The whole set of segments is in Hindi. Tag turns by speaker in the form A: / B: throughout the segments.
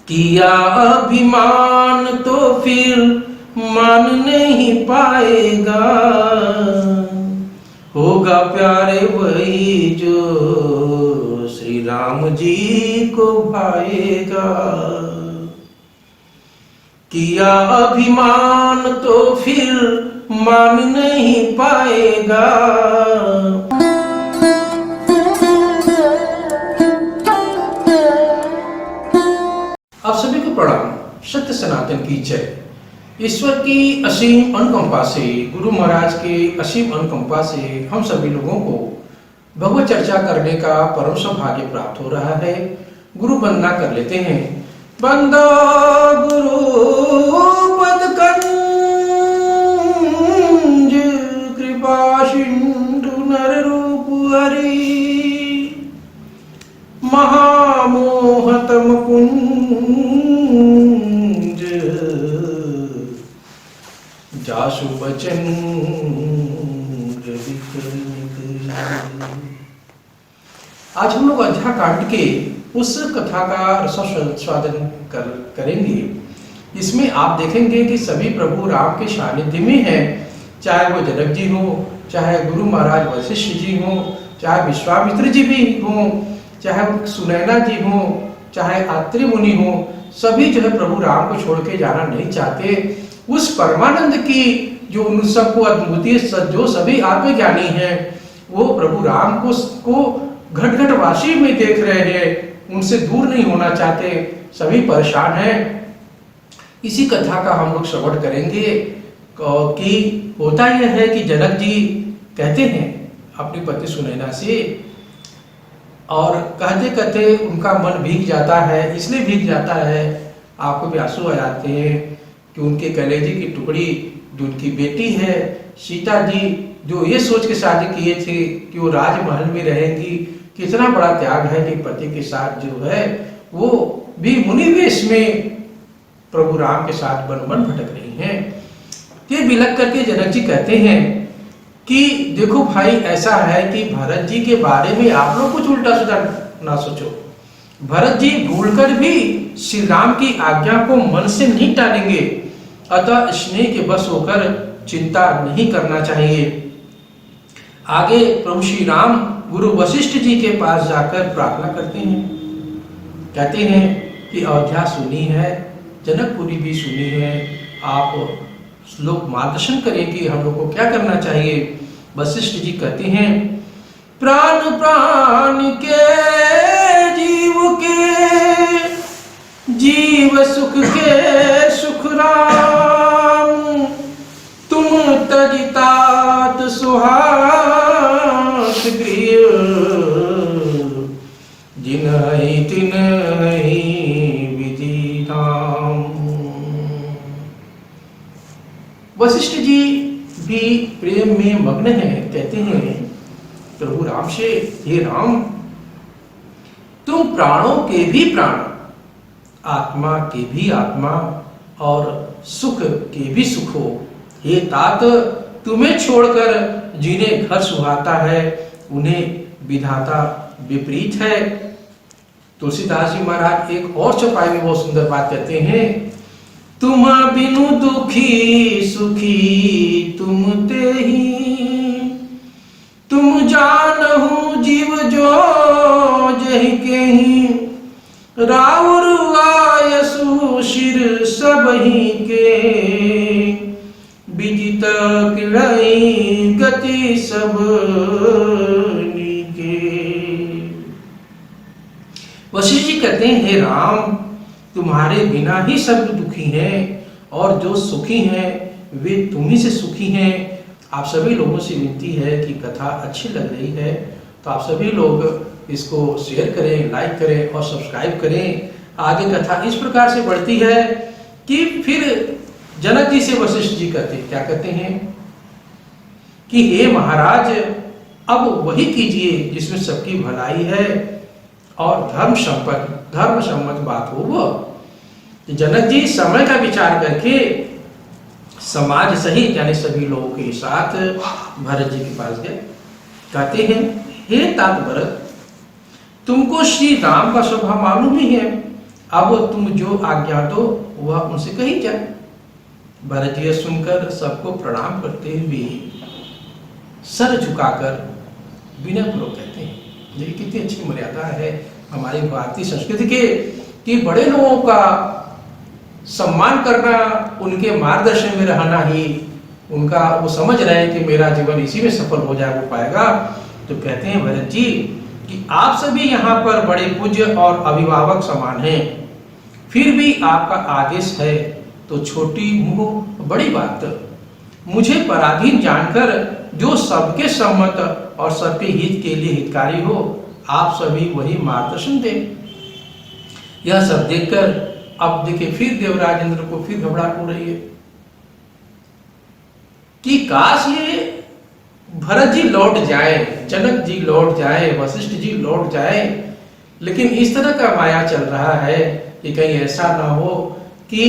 A: किया अभिमान तो फिर मान नहीं पाएगा, होगा प्यारे वही जो श्री राम जी को भाएगा। किया अभिमान तो फिर मान नहीं पाएगा। आप सभी को प्रणाम। सत्य सनातन की जय। ईश्वर की असीम अनुकंपा से, गुरु महाराज के असीम अनुकंपा से हम सभी लोगों को भगवत चर्चा करने का परम सौभाग्य प्राप्त हो रहा है। गुरु वंदना कर लेते हैं। वंदो गुरु पदकंज कृपा सिंधु नर रूप हरि, महामोहतम कुंज जासु बचन। आज हम लोग अध्याय कांड के उस कथा का रसास्वादन करेंगे। इसमें आप देखेंगे कि सभी प्रभु राम के सानिध्य में हैं, चाहे वो जनक जी हो, चाहे गुरु महाराज वशिष्ठ जी हो, चाहे विश्वामित्र जी भी हो, चाहे सुनैना जी हो, चाहे आत्रेय मुनि हो, सभी जो है प्रभु राम को छोड़ के जाना नहीं चाहते। उस परमानंद की जो उन सबको अद्वितीय जो सभी आत्मज्ञानी हैं, वो प्रभु राम को घट घट वासी में देख रहे हैं, उनसे दूर नहीं होना चाहते, सभी परेशान हैं। इसी कथा का हम लोग श्रवण करेंगे कि होता यह है कि जनक जी कहते हैं अपनी पत्नी सुनैना से, और कहते कहते उनका मन भीग जाता है। इसलिए भीग जाता है, आपको भी आंसू आ जाते हैं कि उनके कलेजे की टुकड़ी जो उनकी बेटी है सीता जी, जो ये सोच के शादी किए थे कि वो राजमहल में रहेंगी, कितना बड़ा त्याग है कि पति के साथ जो है वो भी मुनि वेश में प्रभु राम के साथ वन वन भटक रही हैं। ये बिलख करके जनक जी कहते हैं कि देखो भाई, ऐसा है कि भरत जी के बारे में आप लोग कुछ उल्टा सीधा ना सोचो। भरत जी भूलकर भी श्री राम की आज्ञा को मन से नहीं टालेंगे, अतः स्नेह के बस होकर चिंता नहीं करना चाहिए। आगे प्रभु श्री राम गुरु वशिष्ठ जी के पास जाकर प्रार्थना करते हैं, कहते हैं कि अयोध्या सुनी है, जनकपुरी भी सुनी है, आप लोग मार्गदर्शन करें कि हम लोग को क्या करना चाहिए। वशिष्ठ जी कहते हैं, प्राण प्राण के जीव के जीव सुख के सुख राम, तुम तजितात सुहास गृह, जिनहि तिनहि विधि धाम। वशिष्ठ जी भी प्रेम में मग्न हैं, कहते हैं प्रभु राम से, हे राम, तुम प्राणों के भी प्राण, आत्मा के भी आत्मा और सुख के भी सुख हो। हे तात, तुम्हें छोड़कर जिन्हें घर सुहाता है उन्हें विधाता विपरीत है। तुलसीदास जी महाराज एक और चौपाई में बहुत सुंदर बात कहते हैं, तुम बिनु दुखी सुखी तुम तेहि, तुम जानहु जीव जो जहि केहि, राउर आयसु शिर सबहि के, विजित किड़ई गति सब नीके। वशिष्ठ जी कहते हैं, हे राम, तुम्हारे बिना ही सब दुखी हैं और जो सुखी हैं वे तुम ही से सुखी हैं। आप सभी लोगों से विनती है कि कथा अच्छी लग रही है तो आप सभी लोग इसको शेयर करें, लाइक करें और सब्सक्राइब करें। आगे कथा इस प्रकार से बढ़ती है कि फिर जनक जी से वशिष्ठ जी क्या कहते हैं कि हे महाराज, अब वही कीजिए जिसमें सबकी भलाई है और धर्म सम्मत बात हो। वो जनक जी समय का विचार करके समाज सहित यानी सभी लोगों के साथ भरत जी के पास गए। कहते हैं, हे तात भरत, तुमको श्री राम का स्वभाव मालूम ही है अब तुम जो आज्ञा दो वह उनसे कही जाए। भरत जी सुनकर सबको प्रणाम करते हुए सर झुकाकर विनय पूर्वक कहते हैं। देखिए कितनी अच्छी मर्यादा है हमारी भारतीय संस्कृति के, कि बड़े लोगों का सम्मान करना, उनके मार्गदर्शन में रहना ही उनका, वो समझ रहे हैं कि मेरा जीवन इसी में सफल हो जाए, वो पाएगा। तो कहते हैं भरत जी कि आप सभी यहाँ पर बड़े पूज्य और अभिभावक समान हैं, फिर भी आपका आदेश है तो छोटी मुँह बड़ी बात। मुझे पराधीन जानकर जो सबके सम्मत और सबके हित के लिए हितकारी हो, आप सभी वही मार्गदर्शन दें। यह सब देखकर अब देखिए फिर देवराज इंद्र को फिर घबराहट हो रही है कि काश ये भरत जी लौट जाए, जनक जी लौट जाए, वशिष्ठ जी लौट जाए, लेकिन इस तरह का माया चल रहा है कि कहीं ऐसा ना हो कि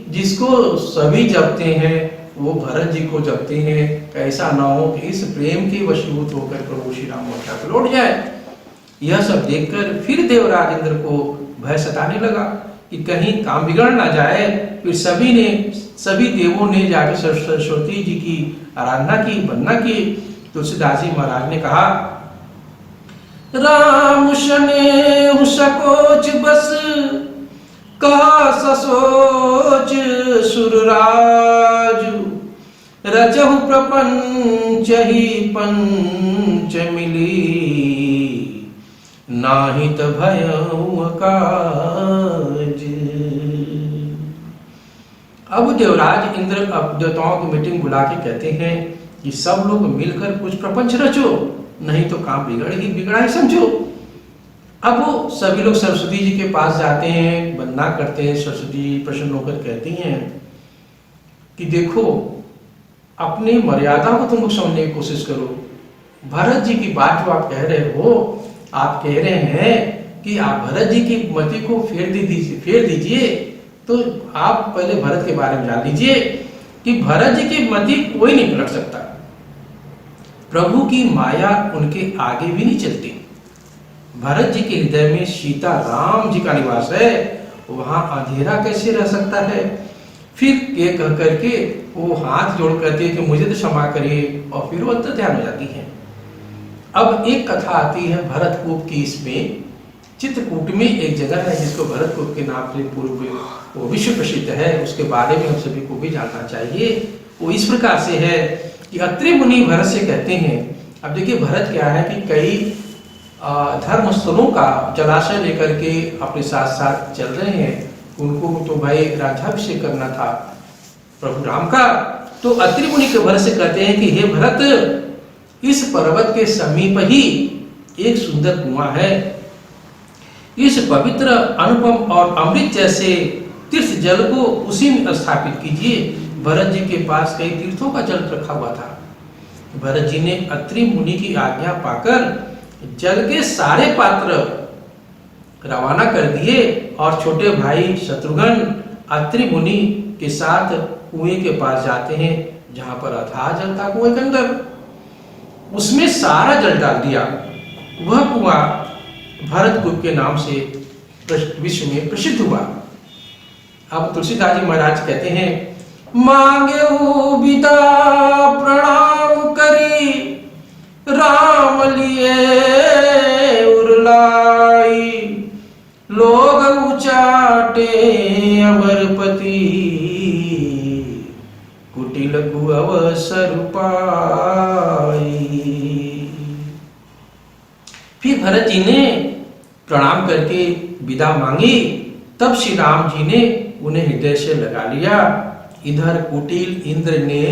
A: जिसको सभी जपते हैं वो भरत जी को जपते हैं। ऐसा ना हो कि इस प्रेम के वशीभूत होकर प्रभु श्री राम मोक्षा लौट जाए। यह सब देखकर फिर देवराज इंद्र को भय सताने लगा कि कहीं काम बिगड़ ना जाए। फिर सभी देवों ने जाकर सरस्वती जी की आराधना की, वंदना की। तुलसीदास जी महाराज ने कहा, राम शने सकोच बस कहा ससोच सुरराज, रचहु प्रपंच ही पंच मिली, नाहित भयउ काज। अब देवराज इंद्र अब देवताओं की मीटिंग बुला के कहते हैं कि सब लोग मिलकर कुछ प्रपंच रचो, नहीं तो काम बिगड़ा ही समझो। अब वो सभी लोग सरस्वती जी के पास जाते हैं, वंदना करते हैं। सरस्वती जी प्रसन्न होकर कहती हैं कि देखो अपनी मर्यादा को तुम लोग समझने की कोशिश करो। भरत जी की बात जो आप कह रहे हो, आप कह रहे हैं कि आप भरत जी की मति को फेर दीजिए, तो आप पहले भरत के बारे में जान लीजिए कि भरत जी की मति कोई नहीं पलट सकता। प्रभु की माया उनके आगे भी नहीं चलती। भरत जी के हृदय में सीता राम जी का निवास है, वहां अंधेरा कैसे रह सकता है। फिर ये कह करके वो हाथ जोड़ करके कि मुझे तो क्षमा करिए, और फिर वो अंतर ध्यान हो जाती है। अब एक कथा आती है भरतकूप की। इसमें चित्रकूट में एक जगह है जिसको भरतकूप के नाम से पूर्व वो विश्व प्रसिद्ध है, उसके बारे में हम सभी को भी जानना चाहिए। वो इस प्रकार से है कि अत्रि मुनि भरत से कहते हैं। अब देखिए भरत क्या है कि कई धर्म स्थलों का जलाशय लेकर के अपने साथ साथ चल रहे हैं। उनको तो भाई राज्याभिषेक करना था प्रभु राम का। तो अत्रि मुनि के भरत से कहते हैं कि हे भरत, इस पर्वत के समीप ही एक सुंदर कुआं है। इस पवित्र अनुपम और अमृत जैसे तीर्थ जल को उसी में स्थापित कीजिए। भरत जी के पास कई तीर्थों का जल रखा हुआ था। भरत जी ने अत्रि मुनि की आज्ञा पाकर जल के सारे पात्र रवाना कर दिए और छोटे भाई शत्रुघ्न अत्रि मुनि के साथ कुएं के पास जाते हैं, जहां पर अथाह जल था कुएं के अंदर। उसमें सारा जल डाल दिया। वह कुआं भरतकूप के नाम से विश्व में प्रसिद्ध हुआ। अब तुलसीदास जी महाराज कहते हैं, मांगे विदा प्रणाम करी, राम लिए उरलाई, लोग उचाटे अवरपति, कुटिल कु अवसर पाई। फिर भरत जी ने प्रणाम करके विदा मांगी। तब श्री राम जी ने उन्हें हृदय से लगा लिया। इधर कुटिल इंद्र ने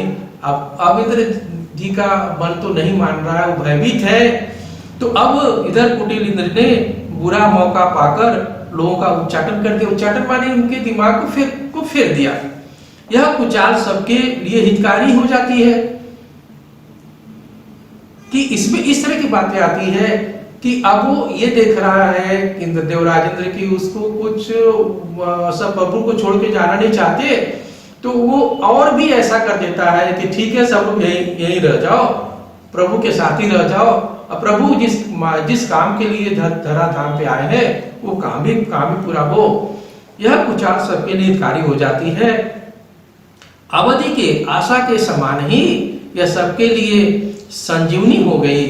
A: अब इंद्र जी का मन तो नहीं मान रहा है, वो भयभीत है। तो अब इधर कुटिल इंद्र ने बुरा मौका पाकर लोगों का उच्चाटन कर दिया। उच्चाटन माने उनके दिमाग को फेर दिया। यह कुचाल सबके लिए हितकारी हो जाती है कि इसमें इस तरह की बातें आती है कि अब वो ये देख रहा है कि देवराज इंद्र की उसको कुछ सब प्रभु को छोड़ के जाना नहीं चाहते, तो वो और भी ऐसा कर देता है कि ठीक है सब लोग यहीं रह जाओ, प्रभु के साथ ही रह जाओ। अब प्रभु जिस काम के लिए धराधाम पे आए हैं वो काम भी पूरा हो। यह कुचाल सबके लिए हितकारी हो जाती है। अवधि के आशा के समान ही यह सबके लिए संजीवनी हो गई।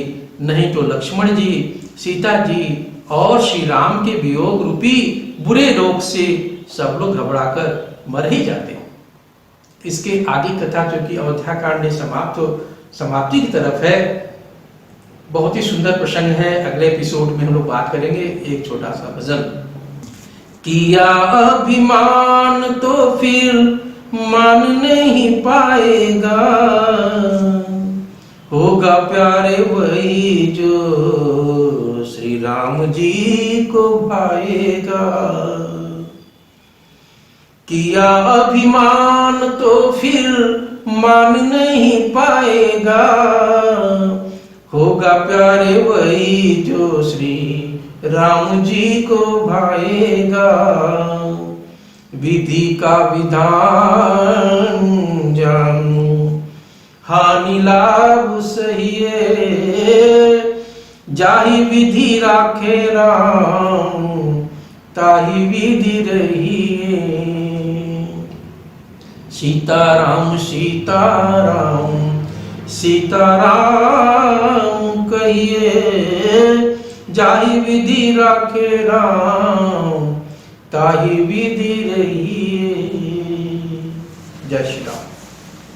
A: नहीं तो लक्ष्मण जी, सीता जी और श्री राम के वियोग रूपी बुरे रोग से सब लोग घबराकर मर ही जाते। इसके आगे कथा जो कि अयोध्या कांड ने समाप्ति की तरफ है, बहुत ही सुंदर प्रसंग है। अगले एपिसोड में हम लोग बात करेंगे। एक छोटा सा भजन। किया अभिमान तो फिर मान नहीं पाएगा, होगा प्यारे वही जो श्री राम जी को भाएगा। किया अभिमान तो फिर मान नहीं पाएगा, होगा प्यारे वही जो श्री राम जी को भाएगा। विधि का विधान जानू, हानि लाभ सहिए, जाहि विधि राखे राम, ताहि विधि रहिए। सीताराम सीताराम सीताराम कहिए, जाहि विधि राखे राम, ताहि विधि रहिए। जय श्री राम।